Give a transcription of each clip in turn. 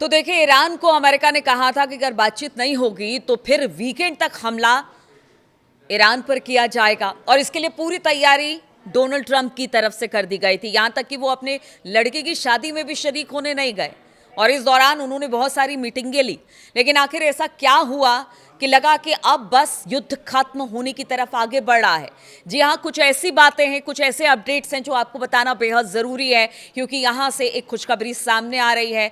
तो देखिए, ईरान को अमेरिका ने कहा था कि अगर बातचीत नहीं होगी तो फिर वीकेंड तक हमला ईरान पर किया जाएगा और इसके लिए पूरी तैयारी डोनाल्ड ट्रंप की तरफ से कर दी गई थी। यहां तक कि वो अपने लड़के की शादी में भी शरीक होने नहीं गए और इस दौरान उन्होंने बहुत सारी मीटिंगें ली। लेकिन आखिर ऐसा क्या हुआ कि लगा कि अब बस युद्ध खत्म होने की तरफ आगे बढ़ रहा है। जी हाँ, कुछ ऐसी बातें हैं, कुछ ऐसे अपडेट्स हैं जो आपको बताना बेहद ज़रूरी है, क्योंकि यहाँ से एक खुशखबरी सामने आ रही है।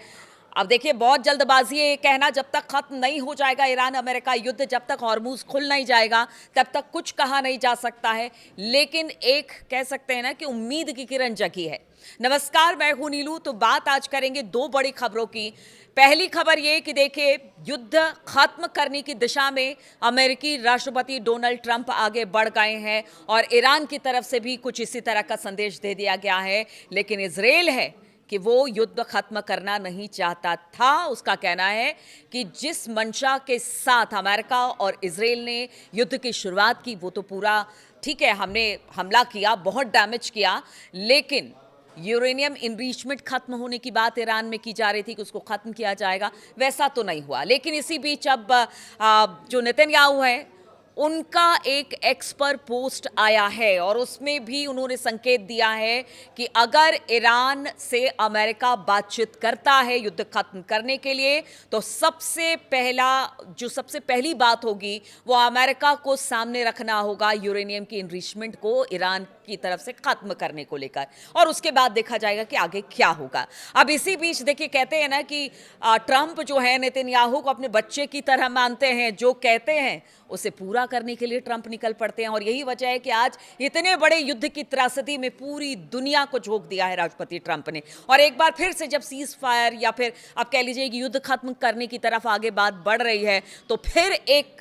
अब देखिए, बहुत जल्दबाजी है ये कहना, जब तक खत्म नहीं हो जाएगा ईरान अमेरिका युद्ध, जब तक हॉर्मूज खुल नहीं जाएगा तब तक कुछ कहा नहीं जा सकता है। लेकिन एक कह सकते हैं ना कि उम्मीद की किरण जगी है। नमस्कार, मैं हूं नीलू। तो बात आज करेंगे दो बड़ी खबरों की। पहली खबर ये कि देखिए, युद्ध खत्म करने की दिशा में अमेरिकी राष्ट्रपति डोनाल्ड ट्रंप आगे बढ़ गए हैं और ईरान की तरफ से भी कुछ इसी तरह का संदेश दे दिया गया है। लेकिन इजराइल है कि वो युद्ध खत्म करना नहीं चाहता था। उसका कहना है कि जिस मंशा के साथ अमेरिका और इजराइल ने युद्ध की शुरुआत की, वो तो पूरा ठीक है, हमने हमला किया, बहुत डैमेज किया, लेकिन यूरेनियम इनरिचमेंट खत्म होने की बात ईरान में की जा रही थी कि उसको खत्म किया जाएगा, वैसा तो नहीं हुआ। लेकिन इसी बीच अब जो नेतन्याहू है, उनका एक एक्स पर पोस्ट आया है और उसमें भी उन्होंने संकेत दिया है कि अगर ईरान से अमेरिका बातचीत करता है युद्ध खत्म करने के लिए, तो सबसे पहली बात होगी वो अमेरिका को सामने रखना होगा यूरेनियम की इनरिचमेंट को ईरान की तरफ से खत्म करने को लेकर, और उसके बाद देखा जाएगा कि आगे क्या होगा। अब इसी बीच देखिए, कहते हैं ना कि ट्रंप जो है नेतन्याहू को अपने बच्चे की तरह मानते हैं, जो कहते हैं उसे पूरा करने के लिए ट्रंप निकल पड़ते हैं। और यही वजह है कि आज इतने बड़े युद्ध की त्रासदी में पूरी दुनिया को झोंक दिया है राष्ट्रपति ट्रंप ने। और एक बार फिर से जब सीज फायर या फिर आप कह लीजिए कि युद्ध खत्म करने की तरफ आगे बात बढ़ रही है, तो फिर एक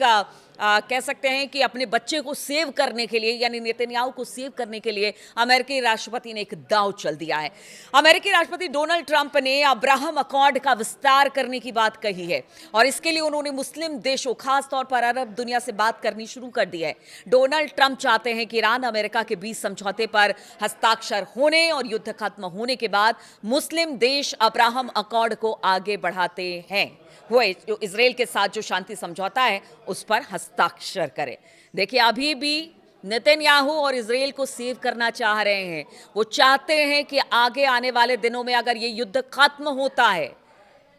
कह सकते हैं कि अपने बच्चे को सेव करने के लिए, यानी नेतन्याहू को सेव करने के लिए अमेरिकी राष्ट्रपति ने एक दांव चल दिया है। अमेरिकी राष्ट्रपति डोनाल्ड ट्रंप ने अब्राहम अकॉर्ड का विस्तार करने की बात कही है और इसके लिए उन्होंने मुस्लिम देशों, खासतौर पर अरब दुनिया से बात करनी शुरू कर दी है। डोनाल्ड ट्रंप चाहते हैं कि ईरान अमेरिका के बीच समझौते पर हस्ताक्षर होने और युद्ध खत्म होने के बाद मुस्लिम देश अब्राहम अकॉर्ड को आगे बढ़ाते हैं, वो इजराइल के साथ जो शांति समझौता है उस पर हस्ताक्षर करें। देखिए, अभी भी नेतन्याहू और इजराइल को सेव करना चाह रहे हैं। वो चाहते हैं कि आगे आने वाले दिनों में अगर ये युद्ध खत्म होता है,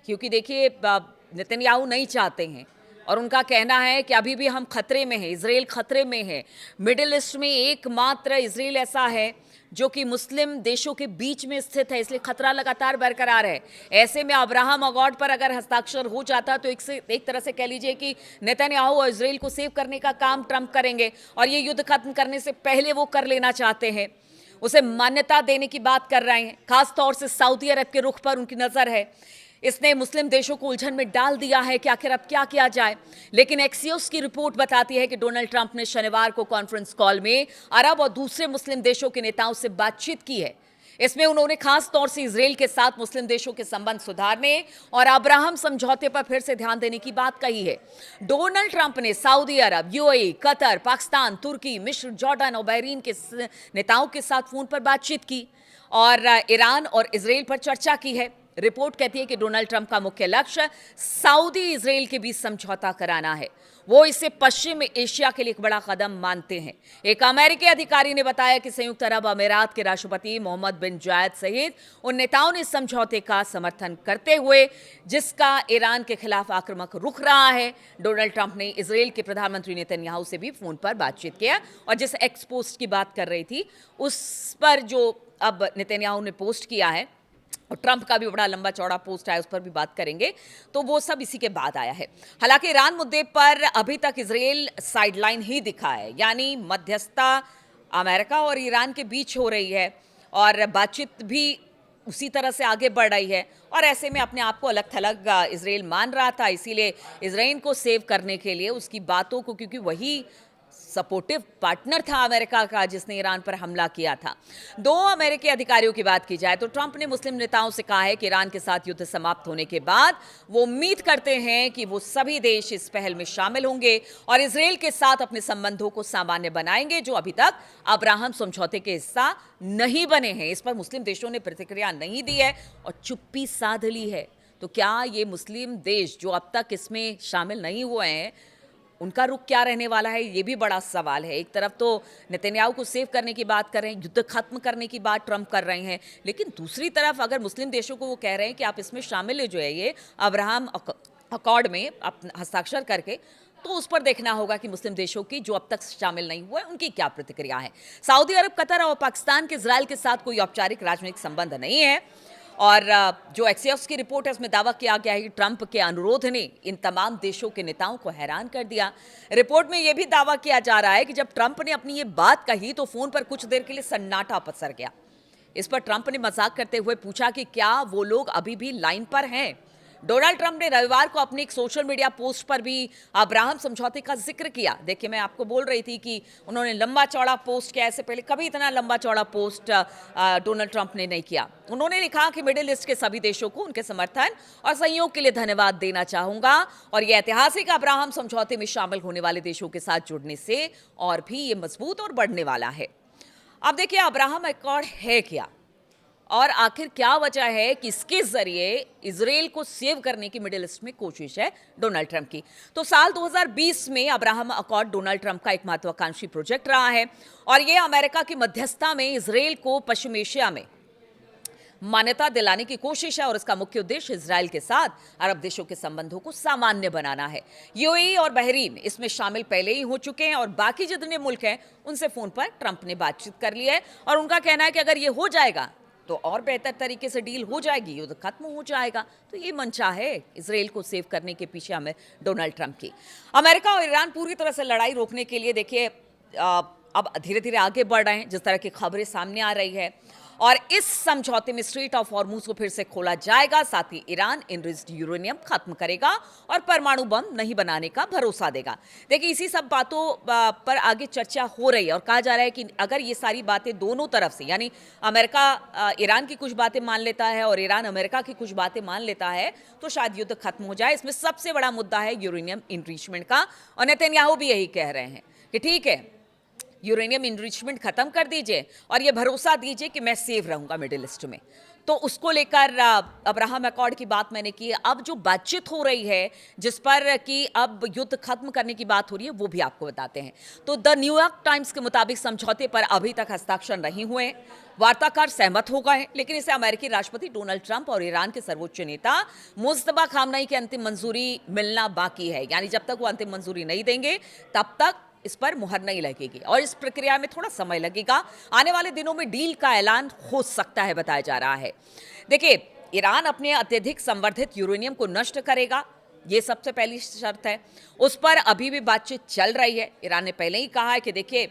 क्योंकि देखिए नेतन्याहू नहीं चाहते हैं और उनका कहना है कि अभी भी हम खतरे में हैं, इजराइल खतरे में है। मिडिल ईस्ट में एकमात्र इजराइल ऐसा है जो कि मुस्लिम देशों के बीच में स्थित है, इसलिए खतरा लगातार बरकरार है। ऐसे में अब्राहम अकॉर्ड पर अगर हस्ताक्षर हो जाता तो एक तरह से कह लीजिए कि नेतन्याहू और इजराइल को सेव करने का काम ट्रंप करेंगे और ये युद्ध खत्म करने से पहले वो कर लेना चाहते हैं, उसे मान्यता देने की बात कर रहे हैं। खासतौर से सऊदी अरब के रुख पर उनकी नजर है। इसने मुस्लिम देशों को उलझन में डाल दिया है कि आखिर अब क्या किया जाए। लेकिन एक्सियोस की रिपोर्ट बताती है कि डोनाल्ड ट्रंप ने शनिवार को कॉन्फ्रेंस कॉल में अरब और दूसरे मुस्लिम देशों के नेताओं से बातचीत की है। इसमें उन्होंने खास तौर से इजराइल के साथ मुस्लिम देशों के संबंध सुधारने और अब्राहम समझौते पर फिर से ध्यान देने की बात कही है। डोनाल्ड ट्रंप ने सऊदी अरब, यूएई, कतर, पाकिस्तान, तुर्की, मिस्र, जॉर्डन और बहरीन के नेताओं के साथ फोन पर बातचीत की और ईरान और इजराइल पर चर्चा की है। रिपोर्ट कहती है कि डोनाल्ड ट्रंप का मुख्य लक्ष्य सऊदी इजराइल के बीच समझौता कराना है। वो इसे पश्चिम एशिया के लिए एक बड़ा कदम मानते हैं। एक अमेरिकी अधिकारी ने बताया कि संयुक्त अरब अमीरात के राष्ट्रपति मोहम्मद बिन जायद सहित उन नेताओं ने समझौते का समर्थन करते हुए, जिसका ईरान के खिलाफ आक्रामक रुख रहा है। डोनाल्ड ट्रंप ने इजराइल के प्रधानमंत्री नेतन्याहू से भी फोन पर बातचीत किया और जिस एक्स पोस्ट की बात कर रही थी उस पर जो अब नेतन्याहू ने पोस्ट किया है, और ट्रंप का भी बड़ा लंबा चौड़ा पोस्ट है, उस पर भी बात करेंगे, तो वो सब इसी के बाद आया है। हालांकि ईरान मुद्दे पर अभी तक इजराइल साइडलाइन ही दिखा है, यानी मध्यस्थता अमेरिका और ईरान के बीच हो रही है और बातचीत भी उसी तरह से आगे बढ़ रही है। और ऐसे में अपने आप को अलग थलग इजराइल मान रहा था, इसीलिए इजराइल को सेव करने के लिए उसकी बातों को, क्योंकि वही सपोर्टिव पार्टनर था अमेरिका का जिसने ईरान पर हमला किया था। दो अमेरिकी अधिकारियों की बात की जाए तो ट्रंप ने मुस्लिम नेताओं से कहा है कि ईरान के साथ युद्ध समाप्त होने के बाद वो उम्मीद करते हैं कि वो सभी देश इस पहल में शामिल होंगे और इजराइल के साथ अपने संबंधों को सामान्य बनाएंगे, जो अभी तक अब्राहम समझौते के हिस्सा नहीं बने हैं। इस पर मुस्लिम देशों ने प्रतिक्रिया नहीं दी है और चुप्पी साध ली है। तो क्या ये मुस्लिम देश जो अब तक इसमें शामिल नहीं हुए हैं, उनका रुख क्या रहने वाला है, ये भी बड़ा सवाल है। एक तरफ तो नेतन्याहू को सेव करने की बात कर रहे हैं, युद्ध खत्म करने की बात ट्रंप कर रहे हैं, लेकिन दूसरी तरफ अगर मुस्लिम देशों को वो कह रहे हैं कि आप इसमें शामिल जो है ये अब्राहम अकॉर्ड में हस्ताक्षर करके, तो उस पर देखना होगा कि मुस्लिम देशों की जो अब तक शामिल नहीं हुए उनकी क्या प्रतिक्रिया है। सऊदी अरब, कतर और पाकिस्तान के इजराइल के साथ कोई औपचारिक राजनीतिक संबंध नहीं है, और जो एक्सियोस की रिपोर्ट है उसमें दावा किया गया है कि ट्रंप के अनुरोध ने इन तमाम देशों के नेताओं को हैरान कर दिया। रिपोर्ट में यह भी दावा किया जा रहा है कि जब ट्रंप ने अपनी ये बात कही तो फोन पर कुछ देर के लिए सन्नाटा पसर गया। इस पर ट्रंप ने मजाक करते हुए पूछा कि क्या वो लोग अभी भी लाइन पर हैं। डोनाल्ड ट्रंप ने रविवार को अपनी एक सोशल मीडिया पोस्ट पर भी अब्राहम समझौते का जिक्र किया। देखिए, मैं आपको बोल रही थी कि उन्होंने लंबा चौड़ा पोस्ट किया, ऐसे पहले कभी इतना लंबा चौड़ा पोस्ट डोनाल्ड ट्रंप ने नहीं किया। उन्होंने लिखा कि मिडिल ईस्ट के सभी देशों को उनके समर्थन और सहयोग के लिए धन्यवाद देना चाहूंगा, और यह ऐतिहासिक अब्राहम समझौते में शामिल होने वाले देशों के साथ जुड़ने से और भी ये मजबूत और बढ़ने वाला है। अब देखिए, अब्राहम अकॉर्ड है क्या, और आखिर क्या वजह है कि इसके जरिए इजराइल को सेव करने की मिडिल ईस्ट में कोशिश है डोनाल्ड ट्रंप की। तो साल 2020 में अब्राहम अकॉर्ड डोनाल्ड ट्रंप का एक महत्वाकांक्षी प्रोजेक्ट रहा है, और यह अमेरिका की मध्यस्थता में इजराइल को पश्चिम एशिया में मान्यता दिलाने की कोशिश है, और इसका मुख्य उद्देश्य इजराइल के साथ अरब देशों के संबंधों को सामान्य बनाना है। यूएई और बहरीन इसमें शामिल पहले ही हो चुके हैं, और बाकी जितने मुल्क हैं उनसे फोन पर ट्रंप ने बातचीत कर ली है, और उनका कहना है कि अगर ये हो जाएगा तो और बेहतर तरीके से डील हो जाएगी, युद्ध खत्म हो जाएगा। तो ये मंशा है इजराइल को सेव करने के पीछे हमें डोनाल्ड ट्रंप की। अमेरिका और ईरान पूरी तरह से लड़ाई रोकने के लिए देखिए अब धीरे धीरे आगे बढ़ रहे हैं, जिस तरह की खबरें सामने आ रही है, और इस समझौते में स्ट्रेट ऑफ हॉर्मुज को फिर से खोला जाएगा। साथ ही ईरान एनरिच्ड यूरेनियम खत्म करेगा और परमाणु बम नहीं बनाने का भरोसा देगा। देखिए, इसी सब बातों पर आगे चर्चा हो रही है, और कहा जा रहा है कि अगर ये सारी बातें दोनों तरफ से, यानी अमेरिका ईरान की कुछ बातें मान लेता है और ईरान अमेरिका की कुछ बातें मान लेता है, तो शायद युद्ध खत्म हो जाए। इसमें सबसे बड़ा मुद्दा है यूरेनियम इनरिचमेंट का, और नेतन्याहू भी यही कह रहे हैं कि ठीक है, यूरेनियम इनरिचमेंट खत्म कर दीजिए और ये भरोसा दीजिए कि मैं सेफ रहूंगा मिडिल ईस्ट में। तो उसको लेकर अब्राहम अकॉर्ड की बात मैंने की। अब जो बातचीत हो रही है जिस पर कि अब युद्ध खत्म करने की बात हो रही है, वो भी आपको बताते हैं। तो द न्यूयॉर्क टाइम्स के मुताबिक समझौते पर अभी तक हस्ताक्षर नहीं हुए, वार्ताकार सहमत हो गए, लेकिन इसे अमेरिकी राष्ट्रपति डोनाल्ड ट्रंप और ईरान के सर्वोच्च नेता मुस्तफा खामनेई की अंतिम मंजूरी मिलना बाकी है। यानी जब तक वो अंतिम मंजूरी नहीं देंगे तब तक इस पर मुहर नहीं लगेगी, और इस प्रक्रिया में थोड़ा समय लगेगा। आने वाले दिनों में डील का ऐलान हो सकता है, बताया जा रहा है। देखिए, ईरान अपने अत्यधिक संवर्धित यूरेनियम को नष्ट करेगा, ये सबसे पहली शर्त है। उस पर अभी भी बातचीत चल रही है। ईरान ने पहले ही कहा है कि देखिए,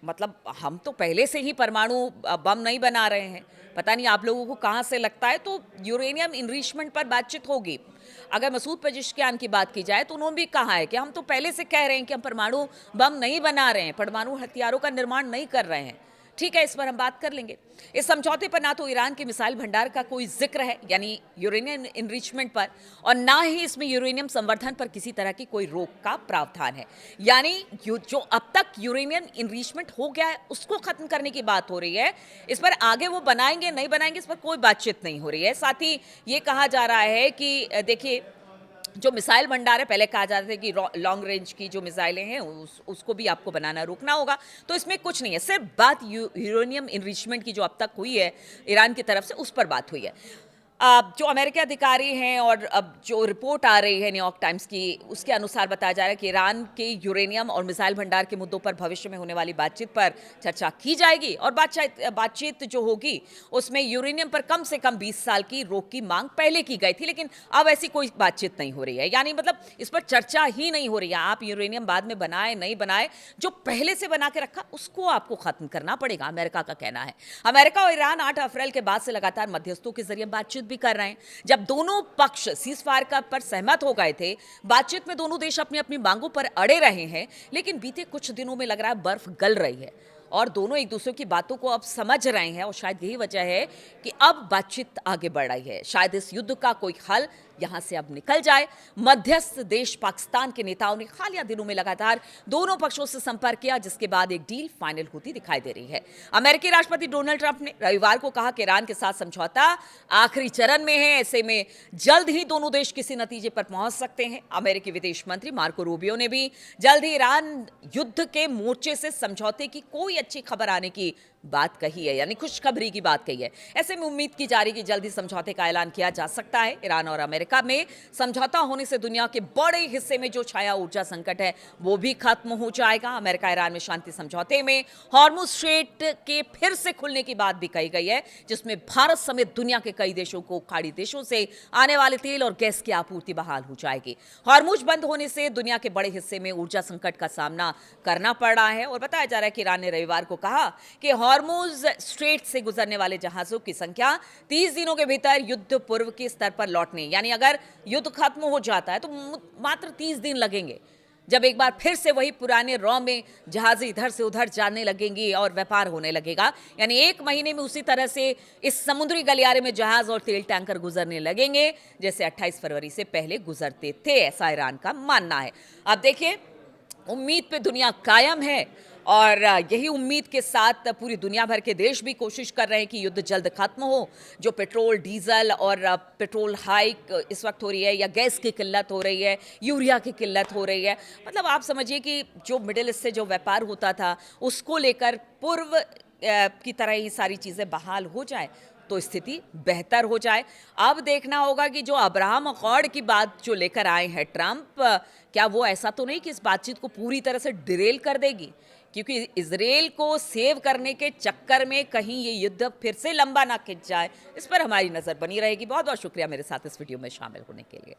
मतलब हम तो पहले से ही परमाणु बम नहीं बना रहे हैं, पता नहीं आप लोगों को कहाँ से लगता है। तो यूरेनियम इनरिचमेंट पर बातचीत होगी। अगर मसूद पेजिशकियान की बात की जाए तो उन्होंने भी कहा है कि हम तो पहले से कह रहे हैं कि हम परमाणु बम नहीं बना रहे हैं, परमाणु हथियारों का निर्माण नहीं कर रहे हैं। ठीक है, इस पर हम बात कर लेंगे। इस समझौते पर ना तो ईरान के मिसाइल भंडार का कोई जिक्र है, यानी यूरेनियम इनरिचमेंट पर, और ना ही इसमें यूरेनियम संवर्धन पर किसी तरह की कोई रोक का प्रावधान है। यानी जो अब तक यूरेनियम इनरिचमेंट हो गया है उसको खत्म करने की बात हो रही है। इस पर आगे वो बनाएंगे नहीं बनाएंगे, इस पर कोई बातचीत नहीं हो रही है। साथ ही ये कहा जा रहा है कि देखिए, जो मिसाइल भंडार है, पहले कहा जाता था कि लॉन्ग रेंज की जो मिसाइलें हैं उसको भी आपको बनाना रोकना होगा, तो इसमें कुछ नहीं है। सिर्फ बात यूरेनियम इनरिचमेंट की जो अब तक हुई है ईरान की तरफ से, उस पर बात हुई है। जो अमेरिकी अधिकारी हैं और अब जो रिपोर्ट आ रही है न्यूयॉर्क टाइम्स की, उसके अनुसार बताया जा रहा है कि ईरान के यूरेनियम और मिसाइल भंडार के मुद्दों पर भविष्य में होने वाली बातचीत पर चर्चा की जाएगी, और बातचीत जो होगी उसमें यूरेनियम पर कम से कम 20 साल की रोक की मांग पहले की गई थी, लेकिन अब ऐसी कोई बातचीत नहीं हो रही है। यानी मतलब इस पर चर्चा ही नहीं हो रही है। आप यूरेनियम बाद में बनाए नहीं बनाए, जो पहले से बना के रखा उसको आपको खत्म करना पड़ेगा, अमेरिका का कहना है। अमेरिका और ईरान 8 अप्रैल के बाद से लगातार मध्यस्थों के जरिए बातचीत भी कर रहे हैं। जब दोनों पक्ष सीजफायर पर सहमत हो गए थे, बातचीत में दोनों देश अपनी अपनी मांगों पर अड़े रहे हैं, लेकिन बीते कुछ दिनों में लग रहा है बर्फ गल रही है और दोनों एक दूसरे की बातों को अब समझ रहे हैं, और शायद यही वजह है कि अब बातचीत आगे बढ़ रही है। शायद इस युद्ध का कोई हल यहां से अब निकल जाए। मध्यस्थ देश पाकिस्तान के नेताओं ने हालिया दिनों में लगातार दोनों पक्षों से संपर्क किया, जिसके बाद एक डील फाइनल होती दिखाई दे रही है। अमेरिकी राष्ट्रपति डोनाल्ड ट्रंप ने रविवार को कहा कि ईरान के साथ समझौता आखिरी चरण में है, ऐसे में जल्द ही दोनों देश किसी नतीजे पर पहुंच सकते हैं। अमेरिकी विदेश मंत्री मार्को रूबियो ने भी जल्द ही ईरान युद्ध के मोर्चे से समझौते की कोई अच्छी खबर आने की बात कही है, यानी खुशखबरी की बात कही है। ऐसे में उम्मीद की जा रही कि जल्दी समझौते का ऐलान किया जा सकता है। ईरान और अमेरिका में समझौता होने से दुनिया के बड़े हिस्से में जो छाया ऊर्जा संकट है वो भी खत्म हो जाएगा। अमेरिका ईरान में शांति समझौते में हॉर्मुज स्ट्रेट के फिर से खुलने की बात भी कही गई है, जिसमें भारत समेत दुनिया के कई देशों को खाड़ी देशों से आने वाले तेल और गैस की आपूर्ति बहाल हो जाएगी। हॉर्मुज बंद होने से दुनिया के बड़े हिस्से में ऊर्जा संकट का सामना करना पड़ रहा है और बताया जा रहा है कि ईरान ने रविवार को कहा कि हॉर्मुज स्ट्रेट से गुजरने वाले जहाजों की संख्या 30 दिनों के भीतर युद्ध पूर्व के स्तर पर लौटने, यानी अगर युद्ध खत्म हो जाता है तो मात्र 30 दिन लगेंगे, जब एक बार फिर से वही पुराने रॉ में जहाजें इधर से उधर जाने लगेंगी और व्यापार होने लगेगा। यानी एक महीने में उसी तरह से इस समुद्री गलियारे में जहाज और तेल टैंकर गुजरने लगेंगे जैसे 28 फरवरी से पहले गुजरते थे, ऐसा ईरान का मानना है। अब देखिए, उम्मीद पे दुनिया कायम है और यही उम्मीद के साथ पूरी दुनिया भर के देश भी कोशिश कर रहे हैं कि युद्ध जल्द खत्म हो। जो पेट्रोल, डीजल और पेट्रोल हाइक इस वक्त हो रही है, या गैस की किल्लत हो रही है, यूरिया की किल्लत हो रही है, मतलब आप समझिए कि जो मिडिल ईस्ट से जो व्यापार होता था उसको लेकर पूर्व की तरह ही सारी चीज़ें बहाल हो जाए तो स्थिति बेहतर हो जाए। अब देखना होगा कि जो अब्राहम अकॉर्ड की बात जो लेकर आए हैं ट्रंप, क्या वो ऐसा तो नहीं कि इस बातचीत को पूरी तरह से डिरेल कर देगी, क्योंकि इजराइल को सेव करने के चक्कर में कहीं ये युद्ध फिर से लंबा ना खिंच जाए। इस पर हमारी नज़र बनी रहेगी। बहुत बहुत शुक्रिया मेरे साथ इस वीडियो में शामिल होने के लिए।